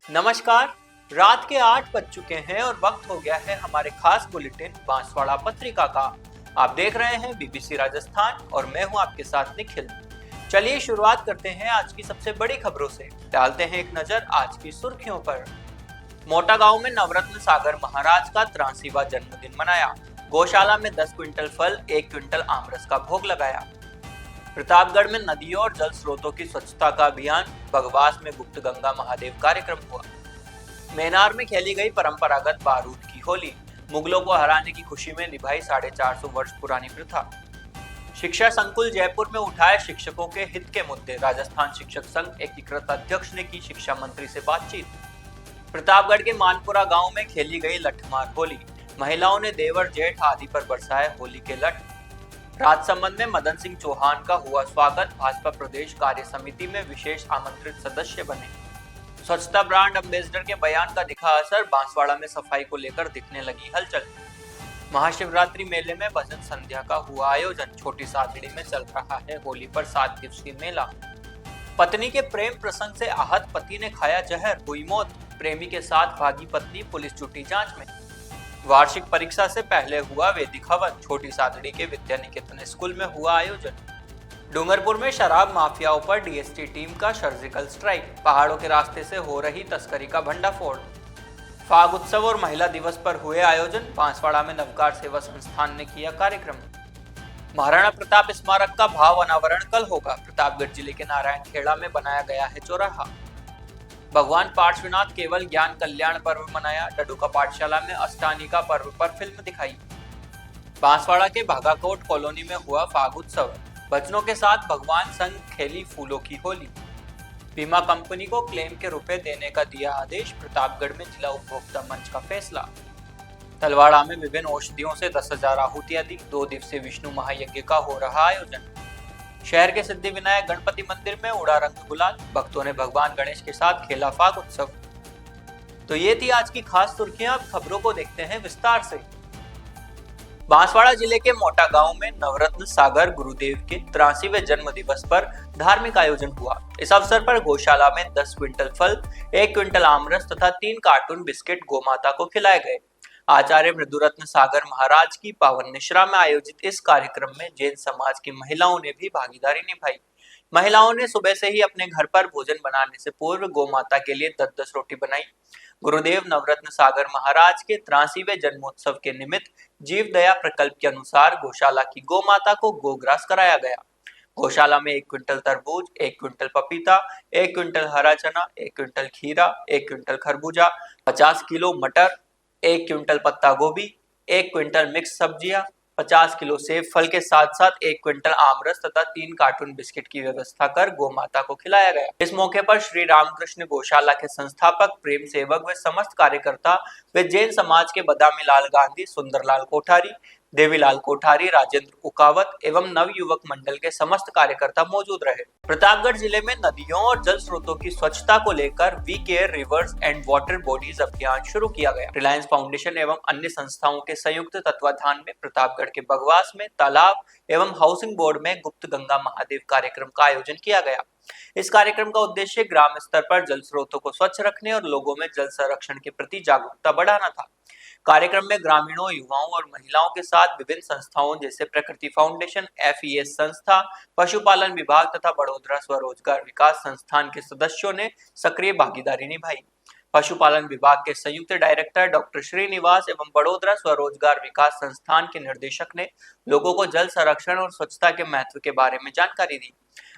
नमस्कार। रात के 8 बज चुके हैं और वक्त हो गया है हमारे खास बुलेटिन बांसवाड़ा पत्रिका का। आप देख रहे हैं बीबीसी राजस्थान और मैं हूं आपके साथ निखिल। चलिए शुरुआत करते हैं आज की सबसे बड़ी खबरों से। डालते हैं एक नजर आज की सुर्खियों पर। मोटा गांव में नवरत्न सागर महाराज का 83वां जन्मदिन मनाया। गौशाला में 10 क्विंटल फल 1 क्विंटल आमरस का भोग लगाया। प्रतापगढ़ में नदियों और जल स्रोतों की स्वच्छता का अभियान। बगवास में गुप्त गंगा महादेव कार्यक्रम हुआ। मेनार में खेली गई परंपरागत बारूद की होली। मुगलों को हराने की खुशी में निभाई 450 वर्ष पुरानी प्रथा। शिक्षा संकुल जयपुर में उठाए शिक्षकों के हित के मुद्दे। राजस्थान शिक्षक संघ एकीकृत अध्यक्ष ने की शिक्षा मंत्री से बातचीत। प्रतापगढ़ के मानपुरा गांव में खेली गई लठमार होली। महिलाओं ने देवर जेठ आदि पर बरसाए होली के लठ। राजसमंद में मदन सिंह चौहान का हुआ स्वागत। भाजपा प्रदेश कार्य समिति में विशेष आमंत्रित सदस्य बने। स्वच्छता ब्रांड एम्बेसडर के बयान का दिखा असर। बांसवाड़ा में सफाई को लेकर दिखने लगी हलचल। महाशिवरात्रि मेले में भजन संध्या का हुआ आयोजन। छोटी सादड़ी में चल रहा है होली पर 7 दिवसीय मेला। पत्नी के प्रेम प्रसंग से आहत पति ने खाया जहर, हुई मौत। प्रेमी के साथ भागी पत्नी, पुलिस जुटी जांच में। वार्षिक परीक्षा से पहले हुआ वैदिक हवन। छोटी सादड़ी के विद्या निकेतन स्कूल में हुआ आयोजन। डूंगरपुर में शराब माफियाओं पर डीएसटी टीम का सर्जिकल स्ट्राइक। पहाड़ों के रास्ते से हो रही तस्करी का भंडाफोड़। फाग उत्सव और महिला दिवस पर हुए आयोजन। बांसवाड़ा में नवकार सेवा संस्थान ने किया कार्यक्रम। महाराणा प्रताप स्मारक का भाव अनावरण कल होगा। प्रतापगढ़ जिले के नारायणखेड़ा में बनाया गया है चौराहा। भगवान पार्श्वनाथ केवल ज्ञान कल्याण पर्व मनाया। डडुका पाठशाला में अष्टानिका पर्व पर फिल्म दिखाई। बांसवाड़ा के भागाकोट कॉलोनी में हुआ फाग उत्सव। बच्चों के साथ भगवान संग खेली फूलों की होली। बीमा कंपनी को क्लेम के रुपए देने का दिया आदेश। प्रतापगढ़ में जिला उपभोक्ता मंच का फैसला। तलवाड़ा में विभिन्न औषधियों से 10,000 आहुति अधिक। 2 दिवसीय विष्णु महायज्ञ का हो रहा आयोजन। शहर के सिद्धि विनायक गणपति मंदिर में उड़ा रंग गुलाल। भक्तों ने भगवान गणेश के साथ खेला फाग उत्सव। तो ये थी आज की खास सुर्खियां। अब खबरों को देखते हैं विस्तार से। बांसवाड़ा जिले के मोटा गांव में नवरत्न सागर गुरुदेव के 83वें जन्म दिवस पर धार्मिक आयोजन हुआ। इस अवसर पर गौशाला में 10 क्विंटल फल 1 क्विंटल आमरस तथा 3 कार्टून बिस्किट गोमाता को खिलाए गए। आचार्य मृदुरत्न सागर महाराज की पावन निश्रा में आयोजित इस कार्यक्रम में जैन समाज की महिलाओं ने भी भागीदारी निभाई। महिलाओं ने सुबह से ही अपने घर पर भोजन बनाने से पूर्व गोमाता के लिए 10-10 रोटी बनाई। गुरुदेव नवरत्न सागर महाराज के 83वें जन्मोत्सव के निमित्त जीव दया प्रकल्प के अनुसार गौशाला की गोमाता को गोग्रास कराया गया। गौशाला में 1 क्विंटल तरबूज, 1 क्विंटल पपीता, 1 क्विंटल हरा चना, 1 क्विंटल खीरा, 1 क्विंटल खरबूजा, 50 किलो मटर, 1 क्विंटल पत्ता गोभी, 1 क्विंटल मिक्स सब्जियां, 50 किलो सेब फल के साथ साथ 1 क्विंटल आमरस तथा 3 कार्टून बिस्किट की व्यवस्था कर गोमाता को खिलाया गया। इस मौके पर श्री रामकृष्ण गौशाला के संस्थापक, प्रेम सेवक व समस्त कार्यकर्ता व जैन समाज के बदामी लाल गांधी, सुंदरलाल कोठारी, देवीलाल कोठारी, राजेंद्र उकावत एवं नव युवक मंडल के समस्त कार्यकर्ता मौजूद रहे। प्रतापगढ़ जिले में नदियों और जल स्रोतों की स्वच्छता को लेकर we care rivers and water bodies अभियान शुरू किया गया। रिलायंस फाउंडेशन एवं अन्य संस्थाओं के संयुक्त तत्वाधान में प्रतापगढ़ के बगवास में तालाब एवं हाउसिंग बोर्ड में गुप्त गंगा महादेव कार्यक्रम का आयोजन किया गया। इस कार्यक्रम का उद्देश्य ग्राम स्तर पर जल स्रोतों को स्वच्छ रखने और लोगों में जल संरक्षण के प्रति जागरूकता बढ़ाना था। कार्यक्रम में ग्रामीणों, युवाओं और महिलाओं के साथ विभिन्न संस्थाओं जैसे प्रकृति फाउंडेशन, FES संस्था, पशुपालन विभाग तथा बड़ोदरा स्वरोजगार विकास संस्थान के सदस्यों ने सक्रिय भागीदारी निभाई। पशुपालन विभाग के संयुक्त डायरेक्टर डॉक्टर श्रीनिवास एवं बड़ोदरा स्वरोजगार विकास संस्थान के निदेशक ने लोगों को जल संरक्षण और स्वच्छता के महत्व के बारे में जानकारी दी।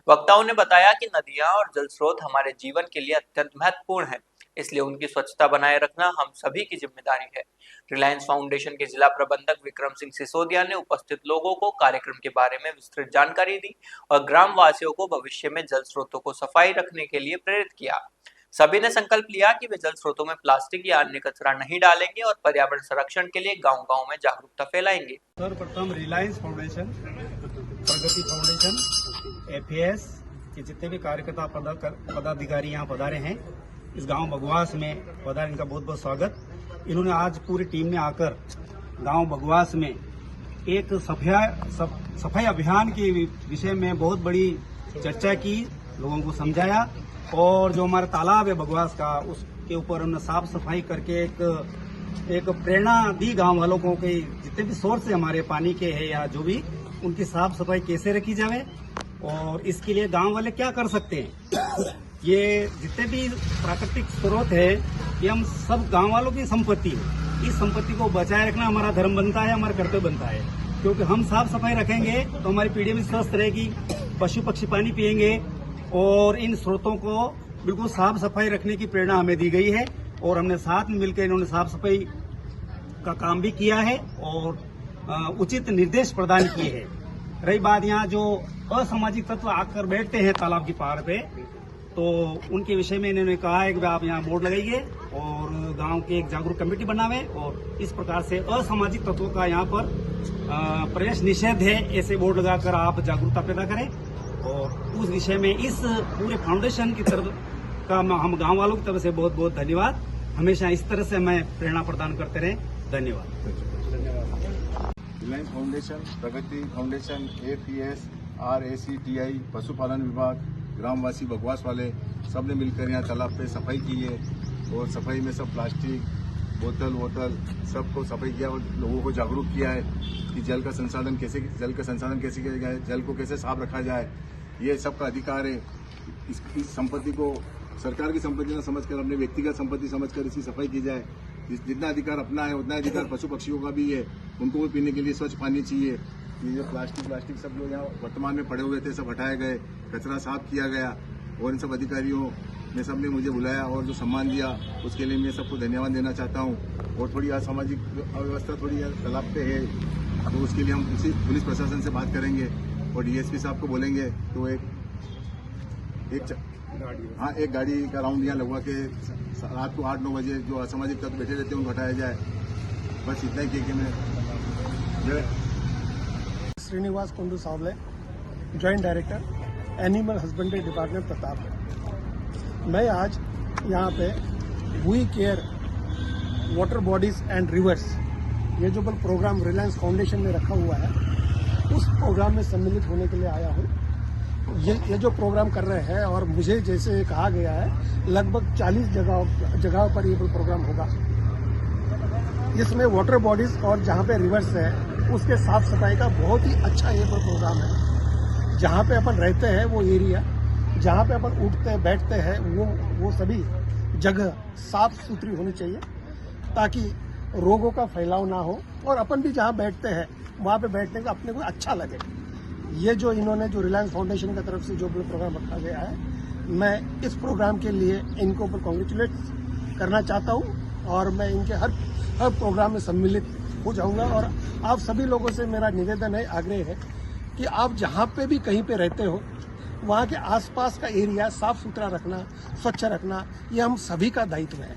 वक्ताओं ने बताया कि नदियां और जल स्रोत हमारे जीवन के लिए अत्यंत महत्वपूर्ण है, इसलिए उनकी स्वच्छता बनाए रखना हम सभी की जिम्मेदारी है। रिलायंस फाउंडेशन के जिला प्रबंधक विक्रम सिंह सिसोदिया ने उपस्थित लोगों को कार्यक्रम के बारे में विस्तृत जानकारी दी और ग्राम वासियों को भविष्य में जल स्रोतों को सफाई रखने के लिए प्रेरित किया। सभी ने संकल्प लिया कि वे जल स्रोतों में प्लास्टिक या अन्य कचरा नहीं डालेंगे और पर्यावरण संरक्षण के लिए गांव-गांव में जागरूकता फैलाएंगे। सर्वप्रथम रिलायंस फाउंडेशन, प्रगति फाउंडेशन, FES के जितने भी कार्यकर्ता पदाधिकारी यहाँ पधारे हैं, इस गांव बगवास में पधारे, इनका बहुत बहुत स्वागत। इन्होंने आज पूरी टीम में आकर गांव बगवास में एक सफाई अभियान के विषय में बहुत बड़ी चर्चा की, लोगों को समझाया और जो हमारा तालाब है बगवास का, के ऊपर हमने साफ सफाई करके एक प्रेरणा दी गांव वालों को कि जितने भी सोर्स है हमारे पानी के हैं या जो भी, उनकी साफ सफाई कैसे रखी जाए और इसके लिए गांव वाले क्या कर सकते हैं। ये जितने भी प्राकृतिक स्रोत है ये हम सब गांव वालों की संपत्ति है। इस संपत्ति को बचाए रखना हमारा धर्म बनता है, हमारा कर्तव्य बनता है, क्योंकि हम साफ सफाई रखेंगे तो हमारी पीढ़ी भी स्वस्थ रहेगी, पशु पक्षी पानी पिएंगे और इन स्रोतों को बिल्कुल साफ सफाई रखने की प्रेरणा हमें दी गई है और हमने साथ में मिलकर इन्होंने साफ सफाई का काम भी किया है और उचित निर्देश प्रदान किए हैं। रही बात यहाँ जो असामाजिक तत्व आकर बैठते हैं तालाब की पहाड़ पे, तो उनके विषय में इन्होंने कहा है कि आप यहाँ बोर्ड लगाइए और गांव की एक जागरूक कमेटी बनावे और इस प्रकार से असामाजिक तत्वों का यहाँ पर प्रवेश निषेध है, ऐसे बोर्ड लगाकर आप जागरूकता पैदा करें। और उस विषय में इस पूरे फाउंडेशन की तरफ का हम गांव वालों की तरफ से बहुत बहुत धन्यवाद। हमेशा इस तरह से हमें प्रेरणा प्रदान करते रहे। धन्यवाद। रिलायंस फाउंडेशन, प्रगति फाउंडेशन, APS, RACTI, पशुपालन विभाग, ग्रामवासी बकवास वाले सब ने मिलकर यहाँ तालाब पे सफाई की है और सफाई में सब प्लास्टिक बोतल सबको सफाई किया और लोगों को जागरूक किया है कि जल का संसाधन कैसे किया जाए, जल को कैसे साफ रखा जाए। ये सबका अधिकार है। इस संपत्ति को सरकार की संपत्ति न समझकर अपने व्यक्तिगत संपत्ति समझकर इसकी सफाई की जाए। जितना अधिकार अपना है उतना अधिकार पशु पक्षियों का भी है, उनको भी पीने के लिए स्वच्छ पानी चाहिए। ये जो प्लास्टिक सब लोग यहाँ वर्तमान में पड़े हुए थे सब हटाए गए, कचरा साफ किया गया और इन सब अधिकारियों ने सबने मुझे बुलाया और जो सम्मान दिया उसके लिए मैं सबको धन्यवाद देना चाहता हूँ। और थोड़ी असामाजिक अव्यवस्था थोड़ी तालाब पे है तो उसके लिए हम उसी पुलिस प्रशासन से बात करेंगे और DSP साहब को बोलेंगे तो एक गाड़ी का राउंड यहाँ लगवा के रात को 8-9 बजे जो असामाजिक तत्व बैठे रहते हैं उनको हटाया जाए। बस इतना ही कि मैं Shrinivas Kundu Sawle, joint director animal husbandry department Pratapgarh. मैं आज यहाँ पे we care water bodies and rivers, ये जो प्रोग्राम रिलायंस फाउंडेशन ने रखा हुआ है, उस प्रोग्राम में सम्मिलित होने के लिए आया हूँ। ये जो प्रोग्राम कर रहे हैं और मुझे जैसे कहा गया है लगभग 40 जगहों पर ये प्रोग्राम होगा। इसमें वाटर बॉडीज और जहाँ पे रिवर्स है उसके साफ सफाई का बहुत ही अच्छा ये प्रोग्राम है। जहाँ पे अपन रहते हैं वो एरिया, जहाँ पे अपन उठते बैठते हैं वो सभी जगह साफ सुथरी होनी चाहिए ताकि रोगों का फैलाव ना हो और अपन भी जहाँ बैठते हैं वहाँ पे बैठने का अपने को अच्छा लगे। ये जो इन्होंने जो रिलायंस फाउंडेशन की तरफ से जो प्रोग्राम रखा गया है, मैं इस प्रोग्राम के लिए इनको ऊपर कॉन्ग्रेचुलेट करना चाहता हूँ और मैं इनके हर प्रोग्राम में सम्मिलित हो जाऊंगा। और आप सभी लोगों से मेरा निवेदन है, आग्रह है कि आप जहाँ पे भी कहीं पे रहते हो वहाँ के आसपास का एरिया साफ सुथरा रखना, स्वच्छ रखना, ये हम सभी का दायित्व है।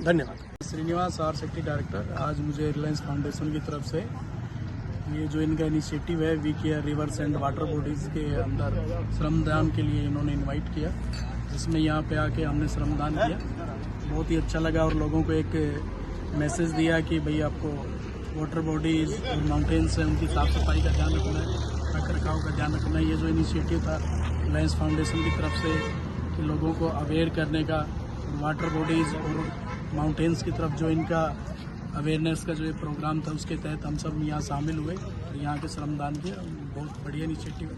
धन्यवाद। Srinivas RACTI director. आज मुझे रिलायंस फाउंडेशन की तरफ से ये जो इनका इनिशिएटिव है we care rivers and water bodies के अंदर श्रमदान के लिए इन्होंने इनवाइट किया, जिसमें यहाँ पे आके हमने श्रमदान किया। बहुत ही अच्छा लगा और लोगों को एक मैसेज दिया कि भाई आपको वाटर बॉडीज़ और माउंटेन्स हैं उनकी साफ़ सफाई का ध्यान रखना है, रख रखाव का ध्यान रखना है। ये जो इनिशिएटिव था रिलायंस फाउंडेशन की तरफ से कि लोगों को अवेयर करने का, वाटर बॉडीज़ और माउंटेन्स की तरफ जो इनका अवेयरनेस का जो ये प्रोग्राम था उसके तहत हम सब यहाँ शामिल हुए और यहाँ के श्रमदान किया। बहुत बढ़िया इनिशिएटिव है,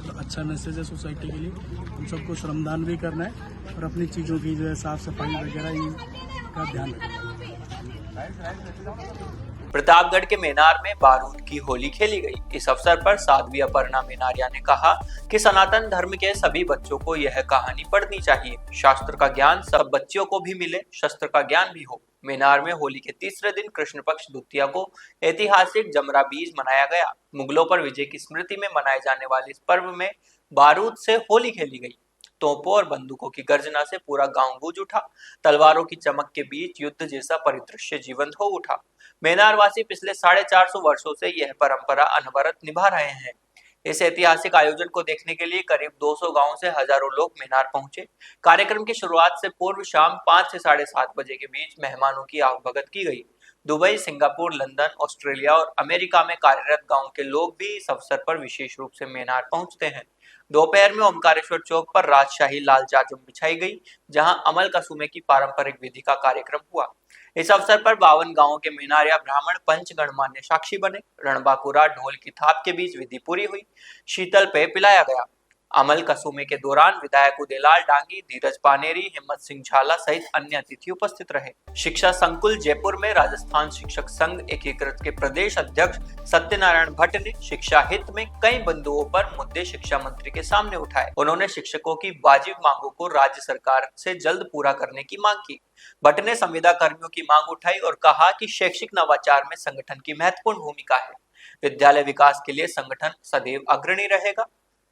तो अच्छा मैसेज है सोसाइटी के लिए। हम सबको श्रमदान भी करना है और अपनी चीज़ों की जो है साफ़ सफाई वगैरह इनका ध्यान रखना है। प्रतापगढ़ के मेनार में बारूद की होली खेली गई। इस अवसर पर साध्वी अपर्णा मेनारिया ने कहा कि सनातन धर्म के सभी बच्चों को यह कहानी पढ़नी चाहिए। शास्त्र का ज्ञान सब बच्चों को भी मिले, शस्त्र का ज्ञान भी हो। मेनार में होली के तीसरे दिन कृष्ण पक्ष द्वितीया को ऐतिहासिक जमरा बीज मनाया गया। मुगलों पर विजय की स्मृति में मनाए जाने वाले इस पर्व में बारूद से होली खेली गई। तोपों और बंदूकों की गर्जना से पूरा गांव गूंज उठा। तलवारों की चमक के बीच युद्ध जैसा परिदृश्य जीवंत हो उठा। मेनारवासी पिछले 450 वर्षों से यह परंपरा अनवरत निभा रहे हैं। इस ऐतिहासिक आयोजन को देखने के लिए करीब 200 गांवों से हजारों लोग मेनार पहुंचे। कार्यक्रम की शुरुआत से पूर्व शाम 5 से 7:30 बजे के बीच मेहमानों की आवभगत की गई। दुबई, सिंगापुर, लंदन, ऑस्ट्रेलिया और अमेरिका में कार्यरत गांव के लोग भी इस अवसर पर विशेष रूप से मेनार पहुंचते हैं। दोपहर में ओमकारेश्वर चौक पर राजशाही लाल चादर बिछाई गई, जहां अमल कसूमे की पारंपरिक विधि का कार्यक्रम हुआ। इस अवसर पर 52 गांवों के मीनारिया ब्राह्मण पंच गणमान्य साक्षी बने। रणबांकुरा ढोल की थाप के बीच विधि पूरी हुई, शीतल पेय पिलाया गया। अमल कसूमे के दौरान विधायक उदयलाल डांगी, धीरज पानेरी, हिम्मत सिंह झाला सहित अन्य अतिथि उपस्थित रहे। शिक्षा संकुल जयपुर में राजस्थान शिक्षक संघ एकीकृत के प्रदेश अध्यक्ष सत्यनारायण भट्ट ने शिक्षा हित में कई बिंदुओं पर मुद्दे शिक्षा मंत्री के सामने उठाए। उन्होंने शिक्षकों की वाजिब मांगों को राज्य सरकार से जल्द पूरा करने की मांग की। भट्ट ने संविदा कर्मियों की मांग उठाई और कहा कि शैक्षिक नवाचार में संगठन की महत्वपूर्ण भूमिका है। विद्यालय विकास के लिए संगठन सदैव अग्रणी रहेगा।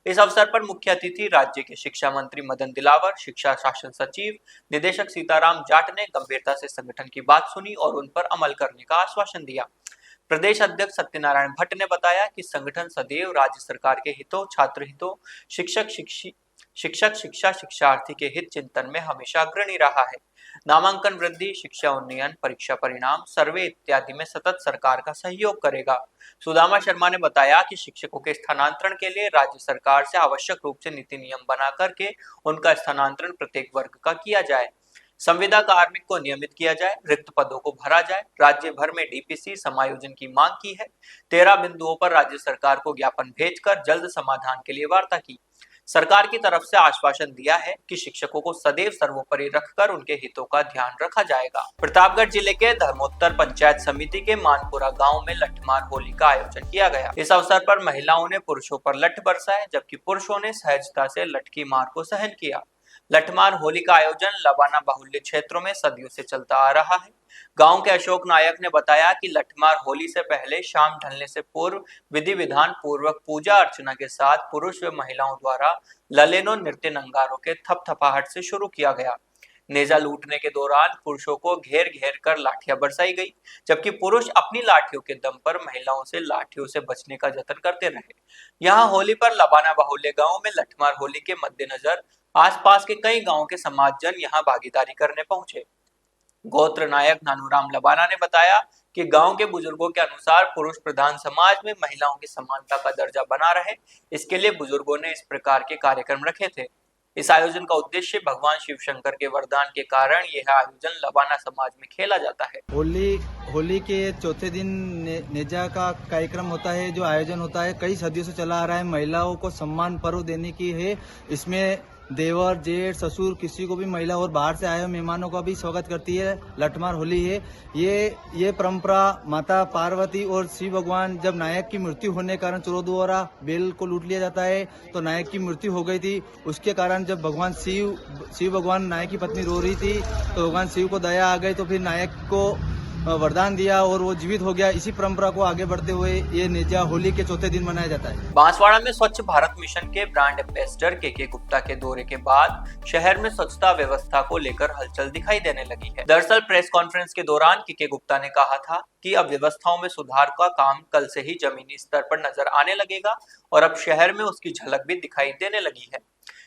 इस अवसर पर मुख्य अतिथि राज्य के शिक्षा मंत्री मदन दिलावर, शिक्षा शासन सचिव निदेशक सीताराम जाट ने गंभीरता से संगठन की बात सुनी और उन पर अमल करने का आश्वासन दिया। प्रदेश अध्यक्ष सत्यनारायण भट्ट ने बताया कि संगठन सदैव राज्य सरकार के हितों, छात्र हितों, शिक्षा शिक्षार्थी के हित चिंतन में हमेशा अग्रणी रहा है। नामांकन वृद्धि, शिक्षा उन्नयन, परीक्षा परिणाम, सर्वे इत्यादि में सतत सरकार का सहयोग करेगा। सुदामा शर्मा ने बताया कि शिक्षकों के स्थानांतरण के लिए राज्य सरकार से आवश्यक रूप से नीति नियम बना करके उनका स्थानांतरण प्रत्येक वर्ग का किया जाए। संविदा कार्मिक को नियमित किया जाए, रिक्त पदों को भरा जाए। राज्य भर में डीपीसी समायोजन की मांग की है। 13 बिंदुओं पर राज्य सरकार को ज्ञापन भेजकर जल्द समाधान के लिए वार्ता की। सरकार की तरफ से आश्वासन दिया है कि शिक्षकों को सदैव सर्वोपरि रखकर उनके हितों का ध्यान रखा जाएगा। प्रतापगढ़ जिले के धर्मोत्तर पंचायत समिति के मानपुरा गांव में लठमार होली का आयोजन किया गया। इस अवसर पर महिलाओं ने पुरुषों पर लठ बरसाए, जबकि पुरुषों ने सहजता से लठ की मार को सहन किया। लठमार होली का आयोजन लबाना बाहुल्य क्षेत्रों में सदियों से चलता आ रहा है। गांव के अशोक नायक ने बताया कि लठमार होली से पहले शाम ढलने से पूर्व विधि विधान पूर्वक पूजा अर्चना के साथ पुरुष व महिलाओं द्वारा ललेनो नृत्य नंगारों के थपथपाहट से शुरू किया गया। नेजा लूटने के दौरान पुरुषों को घेर घेर कर लाठियां बरसाई गई, जबकि पुरुष अपनी लाठियों के दम पर महिलाओं से लाठियों से बचने का जतन करते रहे। यहाँ होली पर लबाना बाहुल्य गांव में लठमार होली के मद्देनजर आसपास के कई गांवों के समाजजन यहाँ भागीदारी करने पहुंचे। गोत्र नायक नानूराम लबाना ने बताया कि गांव के बुजुर्गों के अनुसार पुरुष प्रधान समाज में महिलाओं की समानता का दर्जा बना रहे, इसके लिए बुजुर्गों ने इस प्रकार के कार्यक्रम रखे थे। इस आयोजन का उद्देश्य भगवान शिव शंकर के वरदान के कारण यह आयोजन लबाना समाज में खेला जाता है। होली के चौथे दिन नेजा का कार्यक्रम होता है, जो आयोजन होता है कई सदियों से चला आ रहा है। महिलाओं को सम्मान पर्व देने की है। इसमें देवर, जेठ, ससुर, किसी को भी महिला और बाहर से आए हुए मेहमानों का भी स्वागत करती है। लठमार होली है ये परंपरा माता पार्वती और शिव भगवान, जब नायक की मृत्यु होने के कारण चोरों द्वारा बेल को लूट लिया जाता है तो नायक की मृत्यु हो गई थी। उसके कारण जब भगवान शिव भगवान नायक की पत्नी रो रही थी तो भगवान शिव को दया आ गई, तो फिर नायक को वरदान दिया और वो जीवित हो गया। इसी परंपरा को आगे बढ़ते हुए ये नेजा होली के चौथे दिन मनाया जाता है। बांसवाड़ा में स्वच्छ भारत मिशन के ब्रांड एम्बेसडर के गुप्ता के दौरे के बाद शहर में स्वच्छता व्यवस्था को लेकर हलचल दिखाई देने लगी है। दरअसल प्रेस कॉन्फ्रेंस के दौरान के गुप्ता ने कहा था कि अब व्यवस्थाओं में सुधार का काम कल से ही जमीनी स्तर पर नजर आने लगेगा और अब शहर में उसकी झलक भी दिखाई देने लगी है।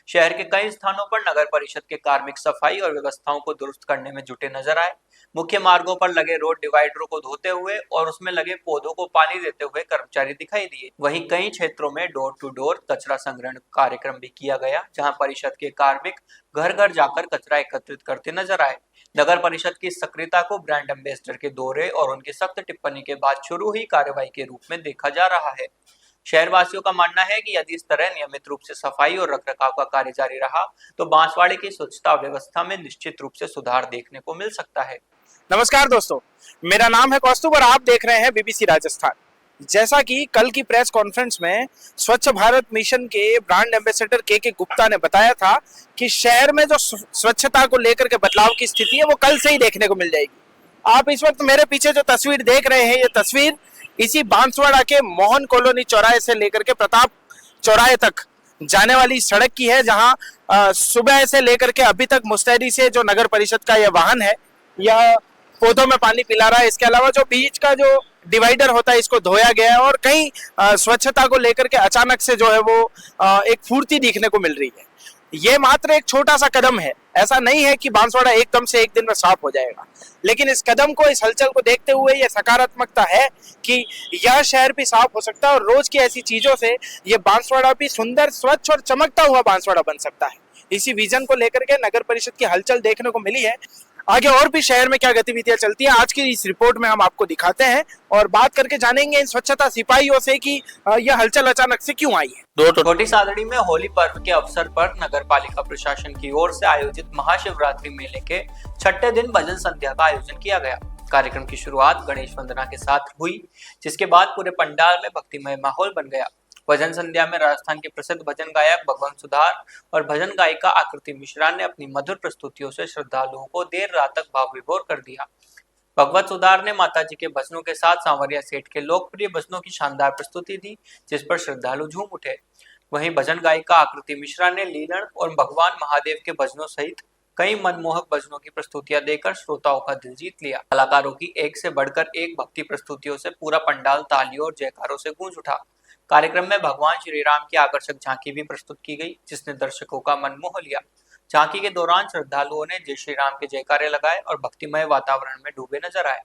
शहर के कई स्थानों पर नगर परिषद के कार्मिक सफाई और व्यवस्थाओं को दुरुस्त करने में जुटे नजर आए। मुख्य मार्गों पर लगे रोड डिवाइडरों को धोते हुए और उसमें लगे पौधों को पानी देते हुए कर्मचारी दिखाई दिए। वहीं कई क्षेत्रों में डोर टू डोर कचरा संग्रहण कार्यक्रम भी किया गया, जहां परिषद के कार्मिक घर घर जाकर कचरा एकत्रित करते नजर आए। नगर परिषद की सक्रियता को ब्रांड एम्बेसडर के दौरे और उनकी सख्त टिप्पणी के बाद शुरू हुई कार्रवाई के रूप में देखा जा रहा है। शहरवासियों का मानना है कि यदि इस तरह नियमित रूप से सफाई और रखरखाव का कार्य जारी रहा तो बांसवाड़े की स्वच्छता व्यवस्था में निश्चित रूप से सुधार देखने को मिल सकता है। नमस्कार दोस्तों, मेरा नाम है कौस्तुभ और आप देख रहे हैं बीबीसी राजस्थान। जैसा कि कल की प्रेस कॉन्फ्रेंस में स्वच्छ भारत मिशन के ब्रांड एम्बेसडर के गुप्ता ने बताया था कि शहर में जो स्वच्छता को लेकर के बदलाव की स्थिति है वो कल से ही देखने को मिल जाएगी। आप इस वक्त मेरे पीछे जो तस्वीर देख रहे हैं, ये तस्वीर इसी बांसवाड़ा के मोहन कॉलोनी चौराहे से लेकर के प्रताप चौराहे तक जाने वाली सड़क की है, जहां सुबह से लेकर के अभी तक मुस्तैदी से जो नगर परिषद का यह वाहन है यह पौधों में पानी पिला रहा है। इसके अलावा जो बीच का जो डिवाइडर होता है इसको धोया गया है और कहीं स्वच्छता को लेकर के अचानक से जो है वो एक फुर्ती दिखने को मिल रही है। ये मात्र एक छोटा सा कदम है ऐसा नहीं है कि बांसवाड़ा एकदम से एक दिन में साफ हो जाएगा, लेकिन इस कदम को, इस हलचल को देखते हुए यह सकारात्मकता है कि यह शहर भी साफ हो सकता है और रोज की ऐसी चीजों से ये बांसवाड़ा भी सुंदर, स्वच्छ और चमकता हुआ बांसवाड़ा बन सकता है। इसी विजन को लेकर के नगर परिषद की हलचल देखने को मिली है। आगे और भी शहर में क्या गतिविधियां चलती हैं, आज की इस रिपोर्ट में हम आपको दिखाते हैं और बात करके जानेंगे इन स्वच्छता सिपाहियों से कि यह हलचल अचानक से क्यों आई है। छोटी सादड़ी में होली पर्व के अवसर पर नगर पालिका प्रशासन की ओर से आयोजित महाशिवरात्रि मेले के छठे दिन भजन संध्या का आयोजन किया गया। कार्यक्रम की शुरुआत गणेश वंदना के साथ हुई, जिसके बाद पूरे पंडाल में भक्तिमय माहौल बन गया। भजन संध्या में राजस्थान के प्रसिद्ध भजन गायक भगवंत सुधार और भजन गायिका आकृति मिश्रा ने अपनी मधुर प्रस्तुतियों से श्रद्धालुओं को देर रात तक भाव विभोर कर दिया। भगवत सुधार ने माताजी के भजनों के साथ सांवरिया सेठ के लोकप्रिय भजनों की शानदार प्रस्तुति दी, जिस पर श्रद्धालु झूम उठे। वहीं भजन गायिका आकृति मिश्रा ने लीलन और भगवान महादेव के भजनों सहित कई मनमोहक भजनों की प्रस्तुतियां देकर श्रोताओं का दिल जीत लिया। कलाकारों की एक से बढ़कर एक भक्ति प्रस्तुतियों से पूरा पंडाल तालियों और जयकारों से गूंज उठा। कार्यक्रम में भगवान श्री राम की आकर्षक झांकी भी प्रस्तुत की गई, जिसने दर्शकों का मन मोह लिया। झांकी के दौरान श्रद्धालुओं ने जय श्री राम के जयकारे लगाए और भक्तिमय वातावरण में डूबे नजर आए।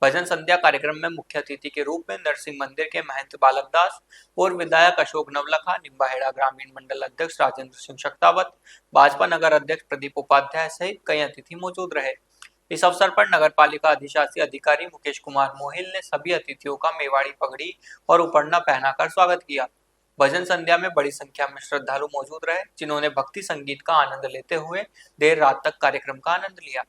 भजन संध्या कार्यक्रम में मुख्य अतिथि के रूप में नरसिंह मंदिर के महंत बालक दास, पूर्व विधायक अशोक नवलखा, निम्बाहेड़ा ग्रामीण मंडल अध्यक्ष राजेंद्र सिंह शक्तावत, भाजपा नगर अध्यक्ष प्रदीप उपाध्याय सहित कई अतिथि मौजूद रहे। इस अवसर पर नगर पालिका अधिशासी अधिकारी मुकेश कुमार मोहिल ने सभी अतिथियों का मेवाड़ी पगड़ी और उपरना पहनाकर स्वागत किया। भजन संध्या में बड़ी संख्या में श्रद्धालु मौजूद रहे, जिन्होंने भक्ति संगीत का आनंद लेते हुए देर रात तक कार्यक्रम का आनंद लिया।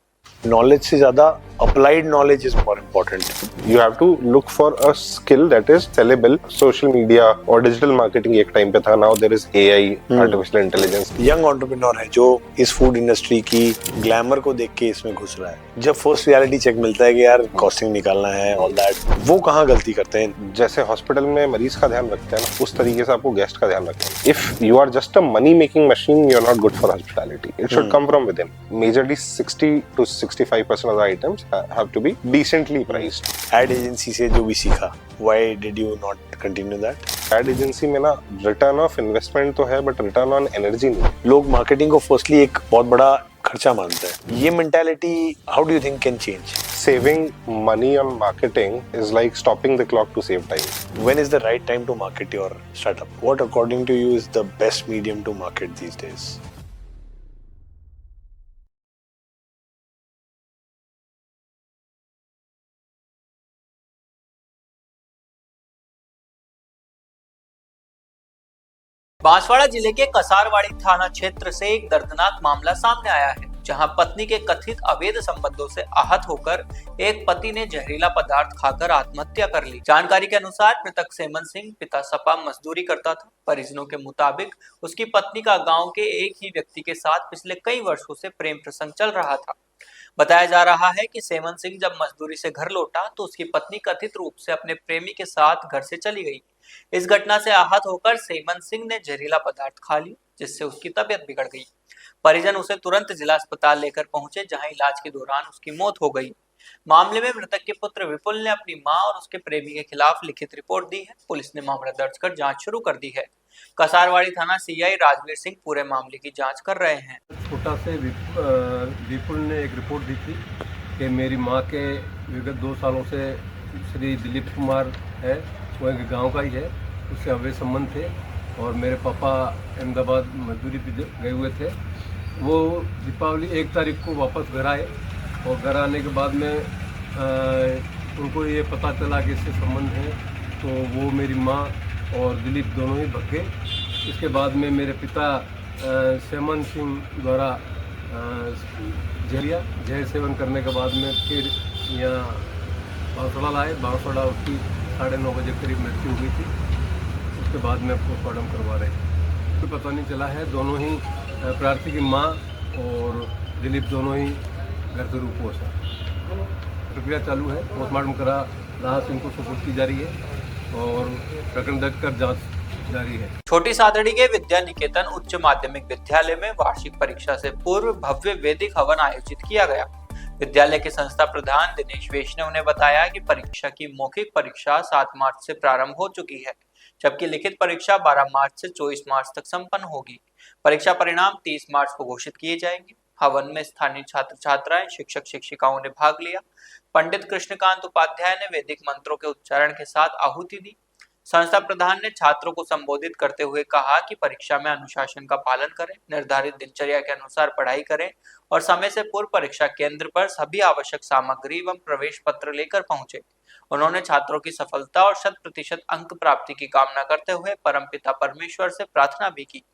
नॉलेज से ज्यादा applied knowledge is more important. You have to look for a skill that is saleable. Social media और डिजिटल मार्केटिंग एक टाइम पे था, now there is AI, artificial intelligence. Young entrepreneur है जो इस फूड इंडस्ट्री की ग्लैमर को देख के इसमें घुस रहा है। जब फर्स्ट रियलिटी चेक मिलता है कि यार कॉस्टिंग निकालना है ऑल दैट, वो कहाँ गलती करते हैं। जैसे हॉस्पिटल में मरीज का ध्यान रखते हैं ना, उस तरीके से आपको गेस्ट का ध्यान रखना है। If you are just a money making machine, you are not good for hospitality. It should come from within. Majorly 60 to 65% of the items have to be decently priced. Ad agency से जो भी सीखा, why did you not continue that? Ad agency में ना return of investment तो है, but return on energy नहीं। लोग मार्केटिंग को फर्स्टली एक बहुत बड़ा खर्चा मानते हैं। ये mentality how do you think can change? Saving money on marketing is like stopping the clock to save time. When is the right time to market your startup? What according to you is the best medium to market these days? Banswara जिले के कसारवाड़ी थाना क्षेत्र से एक दर्दनाक मामला सामने आया है, जहां पत्नी के कथित अवैध संबंधों से आहत होकर एक पति ने जहरीला पदार्थ खाकर आत्महत्या कर ली। जानकारी के अनुसार मृतक सेमन सिंह पिता सपा मजदूरी करता था। परिजनों के मुताबिक उसकी पत्नी का गांव के एक ही व्यक्ति के साथ पिछले कई वर्षों से प्रेम प्रसंग चल रहा था। बताया जा रहा है कि सेमन सिंह जब मजदूरी से घर लौटा तो उसकी पत्नी कथित रूप से अपने प्रेमी के साथ घर से चली गई। इस घटना से आहत होकर सेमन सिंह ने जहरीला पदार्थ खा लिया, जिससे उसकी तबीयत बिगड़ गई। परिजन उसे तुरंत जिला अस्पताल लेकर पहुंचे, जहां इलाज के दौरान उसकी मौत हो गई। मामले में मृतक के पुत्र विपुल ने अपनी मां और उसके प्रेमी के खिलाफ लिखित रिपोर्ट दी है। पुलिस ने मामला दर्ज कर जांच शुरू कर दी है। कसारवाड़ी थाना सीआई राजवीर सिंह पूरे मामले की जांच कर रहे हैं। छोटा से विपुल ने एक रिपोर्ट दी थी कि मेरी मां के विगत 2 सालों से श्री दिलीप कुमार है, वो एक गाँव का ही है, उससे अवैध संबंध थे और मेरे पापा अहमदाबाद मजदूरी पे गए हुए थे। वो दीपावली 1 तारीख को वापस घर आए और घर आने के बाद में उनको ये पता चला कि इससे संबंध है, तो वो मेरी माँ और दिलीप दोनों ही भग गए। इसके बाद में मेरे पिता सेमन सिंह द्वारा जहर सेवन करने के बाद में फिर यहाँ बांसवाड़ा लाए। बांसवाड़ा उसकी 9:30 बजे करीब मृत्यु हुई थी। उसके बाद में पोस्टमार्टम करवा रहे थे। कोई पता नहीं चला है। दोनों ही प्रार्थी की माँ और दिलीप दोनों ही घर से रूपोश है। प्रक्रिया चालू है। पोस्टमार्टम करा लाश इनको सुपुर्द की जा रही है और प्रकरण दर्ज कर जांच जारी है। छोटी सादड़ी के विद्या निकेतन उच्च माध्यमिक विद्यालय में वार्षिक परीक्षा से पूर्व भव्य वैदिक हवन आयोजित किया गया। विद्यालय के संस्था प्रधान दिनेश वैष्णव ने बताया कि परीक्षा की मौखिक परीक्षा 7 मार्च से प्रारंभ हो चुकी है, जबकि लिखित परीक्षा 12 मार्च से 24 मार्च तक संपन्न होगी। परीक्षा परिणाम 30 मार्च को घोषित किए जाएंगे। हवन में स्थानीय छात्र छात्राएं, शिक्षक शिक्षिकाओं ने भाग लिया। पंडित कृष्णकांत उपाध्याय ने वैदिक मंत्रों के उच्चारण के साथ आहुति दी। संस्था प्रधान ने छात्रों को संबोधित करते हुए कहा कि परीक्षा में अनुशासन का पालन करें, निर्धारित दिनचर्या के अनुसार पढ़ाई करें और समय से पूर्व परीक्षा केंद्र पर सभी आवश्यक सामग्री एवं प्रवेश पत्र लेकर पहुंचे। उन्होंने छात्रों की सफलता और 100% अंक प्राप्ति की कामना करते हुए परमपिता परमेश्वर से प्रार्थना भी की।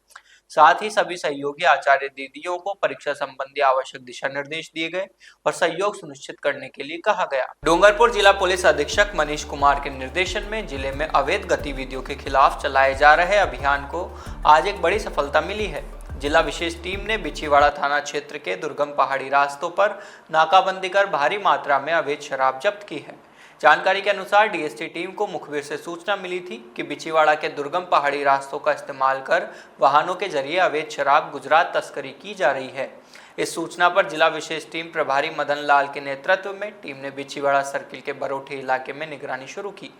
साथ ही सभी सहयोगी आचार्य दीदियों को परीक्षा संबंधी आवश्यक दिशा निर्देश दिए गए और सहयोग सुनिश्चित करने के लिए कहा गया। डूंगरपुर जिला पुलिस अधीक्षक मनीष कुमार के निर्देशन में जिले में अवैध गतिविधियों के खिलाफ चलाए जा रहे अभियान को आज एक बड़ी सफलता मिली है। जिला विशेष टीम ने बिछीवाड़ा थाना क्षेत्र के दुर्गम पहाड़ी रास्तों पर नाकाबंदी कर भारी मात्रा में अवैध शराब जब्त की है। जानकारी के अनुसार डीएसटी टीम को मुखबिर से सूचना मिली थी कि बिछीवाड़ा के दुर्गम पहाड़ी रास्तों का इस्तेमाल कर वाहनों के जरिए अवैध शराब गुजरात तस्करी की जा रही है। इस सूचना पर जिला विशेष टीम प्रभारी मदन लाल के नेतृत्व में टीम ने बिछीवाड़ा सर्किल के बरोठी इलाके में निगरानी शुरू की।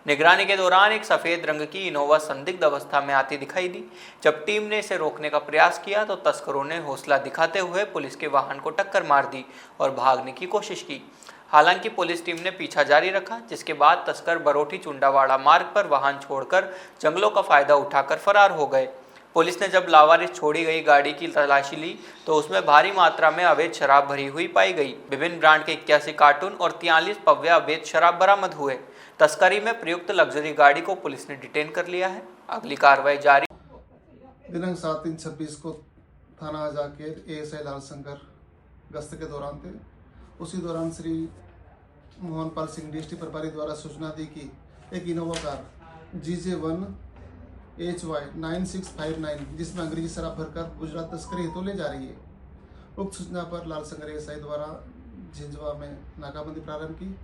निगरानी के दौरान एक सफेद रंग की इनोवा संदिग्ध अवस्था में आती दिखाई दी। जब टीम ने इसे रोकने का प्रयास किया तो तस्करों ने हौसला दिखाते हुए पुलिस के वाहन को टक्कर मार दी और भागने की कोशिश की। हालांकि पुलिस टीम ने पीछा जारी रखा, जिसके बाद तस्कर बरोठी चुंडावाड़ा मार्ग पर वाहन छोड़कर जंगलों का फायदा उठाकर फरार हो गए। पुलिस ने जब लावारिस छोड़ी गई गाड़ी की तलाशी ली तो उसमें भारी मात्रा में अवैध शराब भरी हुई पाई गई। विभिन्न ब्रांड के 81 कार्टून और 43 पव्य अवैध शराब बरामद हुए। तस्करी में प्रयुक्त लग्जरी गाड़ी को पुलिस ने डिटेन कर लिया है। अगली कार्रवाई जारी। दिनांक 7/3/26 को थाना जाके एएसआई लाल शंकर गश्त के दौरान थे। उसी दौरान श्री मोहनपाल सिंह डीएसटी प्रभारी द्वारा सूचना दी कि एक इनोवा कार GJ1 HY 9659 जिसमें अंग्रेजी शराब भरकर गुजरात तस्करी हेतु ले जा रही है। उक्त सूचना पर लाल शंकर एएसआई द्वारा झिंझवा में नाकाबंदी प्रारंभ की।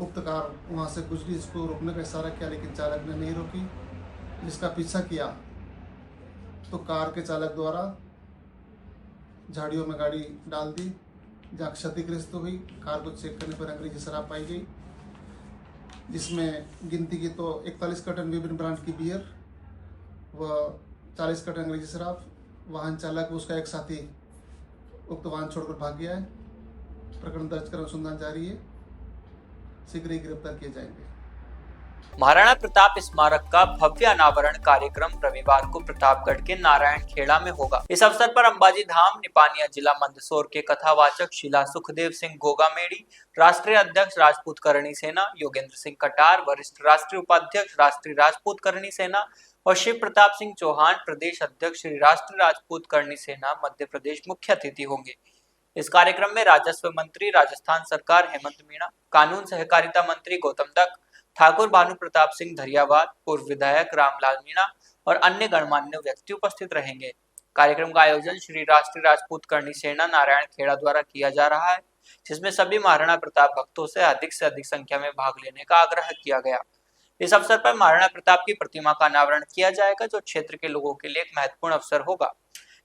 उक्त कार वहां से गुजरी, इसको रोकने का इशारा किया लेकिन चालक ने नहीं रोकी। जिसका पीछा किया तो कार के चालक द्वारा झाड़ियों में गाड़ी डाल दी, जहाँ क्षतिग्रस्त हुई। कार को चेक करने पर अंग्रेजी शराब पाई गई, जिसमें गिनती की तो 41 कार्टन विभिन्न ब्रांड की बियर व 40 कार्टन अंग्रेजी शराब। वाहन चालक व उसका एक साथी उक्त वाहन छोड़कर भाग गया है। प्रकरण दर्ज कर अनुसंधान जारी है। शीघ्र ही गिरफ्तार किए जाएंगे। महाराणा प्रताप स्मारक का भव्य अनावरण कार्यक्रम रविवार को प्रतापगढ़ के नारायण खेड़ा में होगा। इस अवसर पर अंबाजी धाम निपानिया जिला मंदसौर के कथावाचक शिला सुखदेव सिंह गोगामेड़ी, राष्ट्रीय अध्यक्ष राजपूत करणी सेना योगेंद्र सिंह कटार, वरिष्ठ राष्ट्रीय उपाध्यक्ष राष्ट्रीय राजपूत करणी सेना और शिव प्रताप सिंह चौहान, प्रदेश अध्यक्ष श्री राष्ट्रीय राजपूत करणी सेना मध्य प्रदेश मुख्य अतिथि होंगे। इस कार्यक्रम में राजस्व मंत्री राजस्थान सरकार हेमंत मीणा, कानून सहकारिता मंत्री गौतम दत्त, ठाकुर भानु प्रताप सिंह धरियावाद, पूर्व विधायक रामलाल मीणा और अन्य गणमान्य व्यक्ति उपस्थित रहेंगे। कार्यक्रम का आयोजन श्री राष्ट्रीय राजपूत करणी सेना नारायण खेड़ा द्वारा किया जा रहा है, जिसमें सभी महाराणा प्रताप भक्तों से अधिक संख्या में भाग लेने का आग्रह किया गया। इस अवसर पर महाराणा प्रताप की प्रतिमा का अनावरण किया जाएगा, जो क्षेत्र के लोगों के लिए एक महत्वपूर्ण अवसर होगा।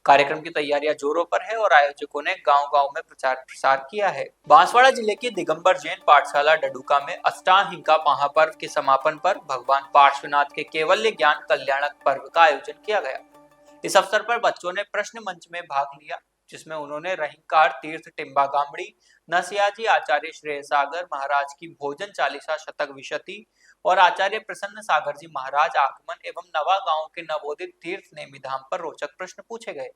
कार्यक्रम की तैयारियां जोरों पर है और आयोजकों ने गांव-गांव में प्रचार प्रसार किया है। बांसवाड़ा जिले की दिगंबर जैन पाठशाला डडुका में अष्टांगिका महापर्व के समापन पर भगवान पार्श्वनाथ के केवल्य ज्ञान कल्याणक पर्व का आयोजन किया गया। इस अवसर पर बच्चों ने प्रश्न मंच में भाग लिया, जिसमें उन्होंने रहीकार तीर्थ टिम्बा गामड़ी, नसियाजी आचार्य श्रेय सागर महाराज की भोजन चालीसा शतक विशति और आचार्य प्रसन्न सागर जी महाराज आगमन एवं नवा गांव के नवोदित तीर्थ नेमिधाम पर रोचक प्रश्न पूछे गए।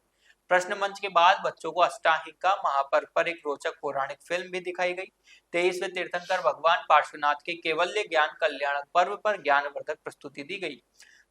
प्रश्न मंच के बाद बच्चों को अष्टांगिका महापर्व पर एक रोचक पौराणिक फिल्म भी दिखाई गई। 23वें तीर्थंकर भगवान पार्श्वनाथ के केवल्य ज्ञान कल्याणक पर्व पर ज्ञानवर्धक प्रस्तुति दी गई।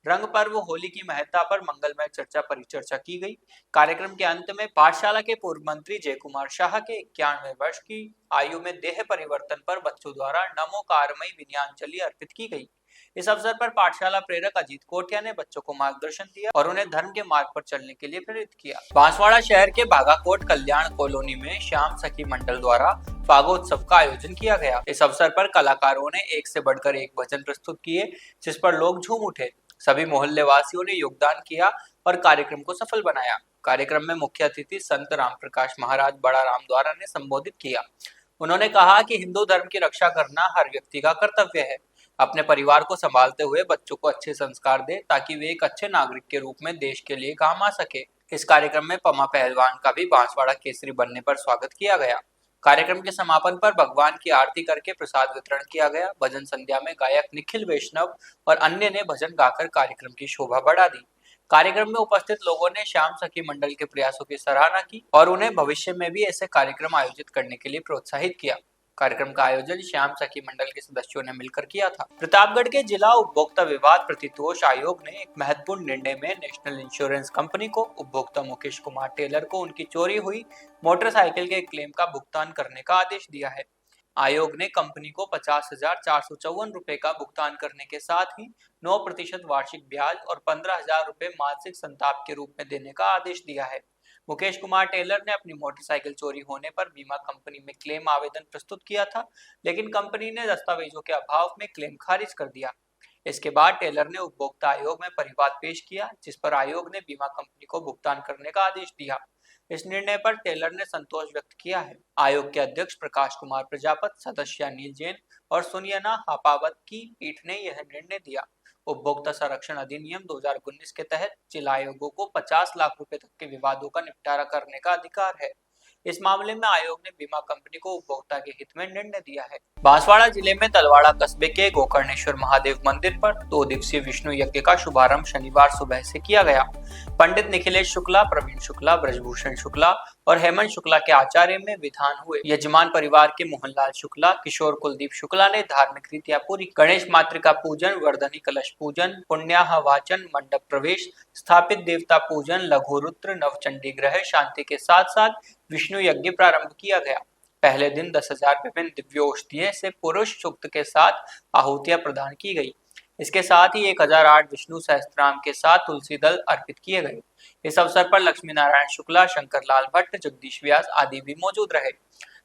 रंग पर्व होली की महत्ता पर मंगलमय चर्चा परिचर्चा की गई। कार्यक्रम के अंत में पाठशाला के पूर्व मंत्री जय कुमार शाह के 91 वर्ष की आयु में देह परिवर्तन पर बच्चों द्वारा नमोकारमयी विनयांजलि अर्पित की गई। इस अवसर पर पाठशाला प्रेरक अजीत कोटिया ने बच्चों को मार्गदर्शन दिया और उन्हें धर्म के मार्ग पर चलने के लिए प्रेरित किया। बांसवाड़ा शहर के बागाकोट कल्याण कॉलोनी में श्याम सखी मंडल द्वारा फागोत्सव का आयोजन किया गया। इस अवसर पर कलाकारों ने एक से बढ़कर एक भजन प्रस्तुत किए, जिस पर लोग झूम उठे। सभी मोहल्ले वासियों ने योगदान किया और कार्यक्रम को सफल बनाया। कार्यक्रम में मुख्य अतिथि संत राम प्रकाश महाराज बड़ा राम द्वारा ने संबोधित किया। उन्होंने कहा कि हिंदू धर्म की रक्षा करना हर व्यक्ति का कर्तव्य है। अपने परिवार को संभालते हुए बच्चों को अच्छे संस्कार दे, ताकि वे एक अच्छे नागरिक के रूप में देश के लिए काम आ सके। इस कार्यक्रम में पमा पहलवान का भी बांसवाड़ा केसरी बनने पर स्वागत किया गया। कार्यक्रम के समापन पर भगवान की आरती करके प्रसाद वितरण किया गया। भजन संध्या में गायक निखिल वैष्णव और अन्य ने भजन गाकर कार्यक्रम की शोभा बढ़ा दी। कार्यक्रम में उपस्थित लोगों ने श्याम सखी मंडल के प्रयासों की सराहना की और उन्हें भविष्य में भी ऐसे कार्यक्रम आयोजित करने के लिए प्रोत्साहित किया। कार्यक्रम का आयोजन श्याम सखी मंडल के सदस्यों ने मिलकर किया था। प्रतापगढ़ के जिला उपभोक्ता विवाद प्रतितोष आयोग ने एक महत्वपूर्ण निर्णय में नेशनल इंश्योरेंस कंपनी को उपभोक्ता मुकेश कुमार टेलर को उनकी चोरी हुई मोटरसाइकिल के क्लेम का भुगतान करने का आदेश दिया है। आयोग ने कंपनी को 50,454 रुपए का भुगतान करने के साथ ही 9% वार्षिक ब्याज और 15,000 रुपए मासिक संताप के रूप में देने का आदेश दिया है। मुकेश कुमार टेलर ने अपनी मोटरसाइकिल चोरी होने पर बीमा कंपनी में क्लेम आवेदन प्रस्तुत किया था, लेकिन कंपनी ने दस्तावेजों के अभाव में क्लेम खारिज कर दिया। इसके बाद टेलर ने उपभोक्ता आयोग में परिवाद पेश किया, जिस पर आयोग ने बीमा कंपनी को भुगतान करने का आदेश दिया। इस निर्णय पर टेलर ने संतोष व्यक्त किया है। आयोग के अध्यक्ष प्रकाश कुमार प्रजापत, सदस्य अनिल जैन और सुनियना हापावत की पीठ ने यह निर्णय दिया। उपभोक्ता संरक्षण अधिनियम 2019 के तहत जिला आयोगों को 50 लाख रुपए तक के विवादों का निपटारा करने का अधिकार है। इस मामले में आयोग ने बीमा कंपनी को उपभोक्ता के हित में निर्णय दिया है। बांसवाड़ा जिले में तलवाड़ा कस्बे के गोकर्णेश्वर महादेव मंदिर पर 2 दिवसीय विष्णु यज्ञ का शुभारंभ शनिवार सुबह से किया गया। पंडित निखिलेश शुक्ला, प्रवीण शुक्ला, ब्रजभूषण शुक्ला और हेमंत शुक्ला के आचार्य में विधान हुए। यजमान परिवार के मोहनलाल शुक्ला, किशोर कुलदीप शुक्ला ने धार्मिक रीतियां पूरी। गणेश मातृका पूजन, वर्धनी कलश पूजन, पुण्याह वाचन, मंडप प्रवेश, स्थापित देवता पूजन, लघु रुद्र, नवचंडी ग्रह शांति के साथ साथ विष्णु यज्ञ प्रारंभ किया गया। पहले दिन 10,000 विभिन्न दिव्योषधीय से पुरुष सूक्त के साथ आहुतियां प्रदान की गई। इसके साथ ही 1008 विष्णु सहस्त्रनाम के साथ तुलसी दल अर्पित किए गए। इस अवसर पर लक्ष्मी नारायण शुक्ला, शंकर लाल भट्ट, जगदीश व्यास आदि भी मौजूद रहे।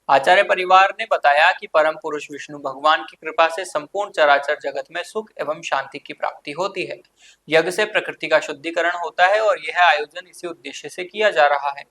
आचार्य परिवार ने बताया कि परम पुरुष विष्णु भगवान की कृपा से संपूर्ण चराचर जगत में सुख एवं शांति की प्राप्ति होती है। यज्ञ से प्रकृति का शुद्धिकरण होता है और यह आयोजन इसी उद्देश्य से किया जा रहा है।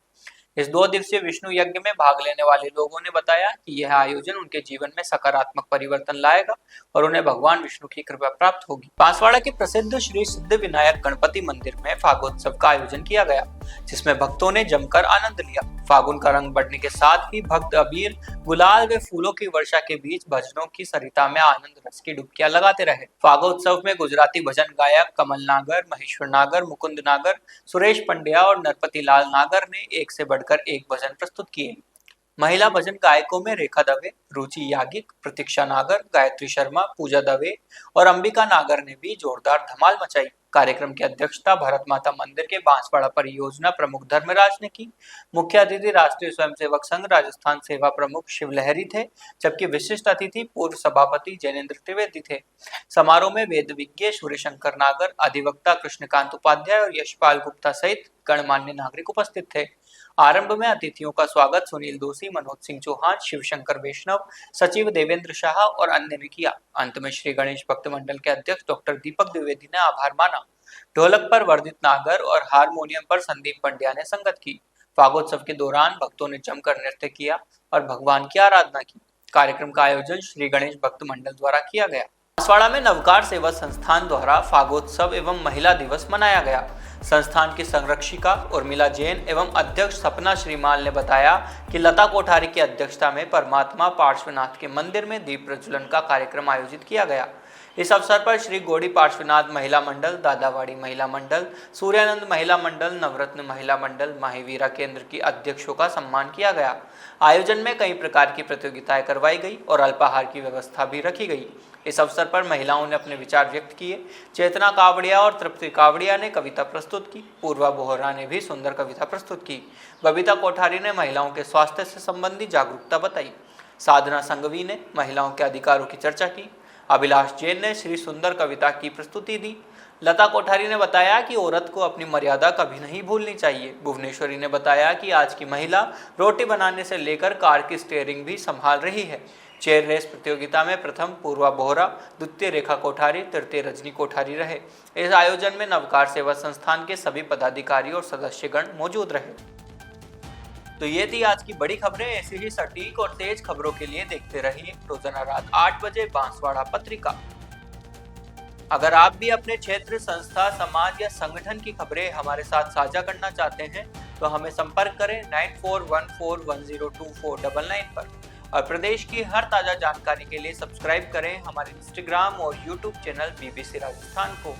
इस 2 दिवसीय विष्णु यज्ञ में भाग लेने वाले लोगों ने बताया कि यह आयोजन उनके जीवन में सकारात्मक परिवर्तन लाएगा और उन्हें भगवान विष्णु की कृपा प्राप्त होगी। बांसवाड़ा के प्रसिद्ध श्री सिद्ध विनायक गणपति मंदिर में फागोत्सव का आयोजन किया गया, जिसमें भक्तों ने जमकर आनंद लिया। फागुन का रंग बढ़ने के साथ ही भक्त अबीर, गुलाल व फूलों की वर्षा के बीच भजनों की सरिता में आनंद रस की डुबकियां लगाते रहे। फागोत्सव में गुजराती भजन गायक कमल नागर, महेश्वर नागर, मुकुंद नागर, सुरेश पंड्या और नरपति लाल नागर ने एक से बढ़कर एक भजन प्रस्तुत किए। महिला भजन गायकों में रेखा दवे, रुचि यागिक, प्रतीक्षा नागर, गायत्री शर्मा, पूजा दवे और अंबिका नागर ने भी जोरदार धमाल मचाई। कार्यक्रम की अध्यक्षता भारत माता मंदिर के बांसवाड़ा परियोजना प्रमुख धर्मराज ने की। मुख्य अतिथि राष्ट्रीय स्वयंसेवक संघ राजस्थान सेवा प्रमुख शिवलहरी थे, जबकि विशिष्ट अतिथि पूर्व सभापति जैनेन्द्र त्रिवेदी थे। समारोह में वेद विज्ञ सूर्यशंकर नागर, अधिवक्ता कृष्णकांत उपाध्याय और यशपाल गुप्ता सहित गणमान्य नागरिक उपस्थित थे। आरंभ में अतिथियों का स्वागत सुनील दोषी, मनोज सिंह चौहान, शिवशंकर वैष्णव, सचिव देवेंद्र शाह और अन्य ने किया। अंत में श्री गणेश भक्त मंडल के अध्यक्ष डॉक्टर दीपक द्विवेदी ने आभार माना। ढोलक पर वर्धित नागर और हारमोनियम पर संदीप पंड्या ने संगत की। फागोत्सव के दौरान भक्तों ने जमकर नृत्य किया और भगवान की आराधना की। कार्यक्रम का आयोजन श्री गणेश भक्त मंडल द्वारा किया गया। बांसवाड़ा में नवकार सेवा संस्थान द्वारा फागोत्सव एवं महिला दिवस मनाया गया। संस्थान की संरक्षिका उर्मिला जैन एवं अध्यक्ष सपना श्रीमाल ने बताया कि लता कोठारी की अध्यक्षता में परमात्मा पार्श्वनाथ के मंदिर में दीप प्रज्वलन का कार्यक्रम आयोजित किया गया। इस अवसर पर श्री गौड़ी पार्श्वनाथ महिला मंडल, दादावाड़ी महिला मंडल, सूर्यानंद महिला मंडल, नवरत्न महिला मंडल, माहीवीरा केंद्र की अध्यक्षों का सम्मान किया गया। आयोजन में कई प्रकार की प्रतियोगिताएं करवाई गई और अल्पाहार की व्यवस्था भी रखी गई। इस अवसर पर महिलाओं ने अपने विचार व्यक्त किए। चेतना कावड़िया और तृप्ति कावड़िया ने कविता प्रस्तुत की। पूर्वा बोहरा ने भी सुंदर कविता प्रस्तुत की। बबीता कोठारी ने महिलाओं के स्वास्थ्य से संबंधी जागरूकता बताई। साधना संघवी ने महिलाओं के अधिकारों की चर्चा की। अभिलाष जैन ने श्री सुंदर कविता की प्रस्तुति दी। लता कोठारी ने बताया कि औरत को अपनी मर्यादा कभी नहीं भूलनी चाहिए। भुवनेश्वरी ने बताया कि आज की महिला रोटी बनाने से लेकर कार की स्टीयरिंग भी संभाल रही है। चेयर रेस प्रतियोगिता में प्रथम पूर्वा बोहरा, द्वितीय रेखा कोठारी, तृतीय रजनी कोठारी रहे। इस आयोजन में नवकार सेवा संस्थान के सभी पदाधिकारी और सदस्यगण मौजूद रहे। तो ये थी आज की बड़ी खबरें। ऐसी ही सटीक और तेज खबरों के लिए देखते रहिए रोजाना रात 8 बजे बांसवाड़ा पत्रिका। अगर आप भी अपने क्षेत्र, संस्था, समाज या संगठन की खबरें हमारे साथ साझा करना चाहते हैं तो हमें संपर्क करें 9414102499 पर। और प्रदेश की हर ताजा जानकारी के लिए सब्सक्राइब करें हमारे इंस्टाग्राम और यूट्यूब चैनल BBC राजस्थान को।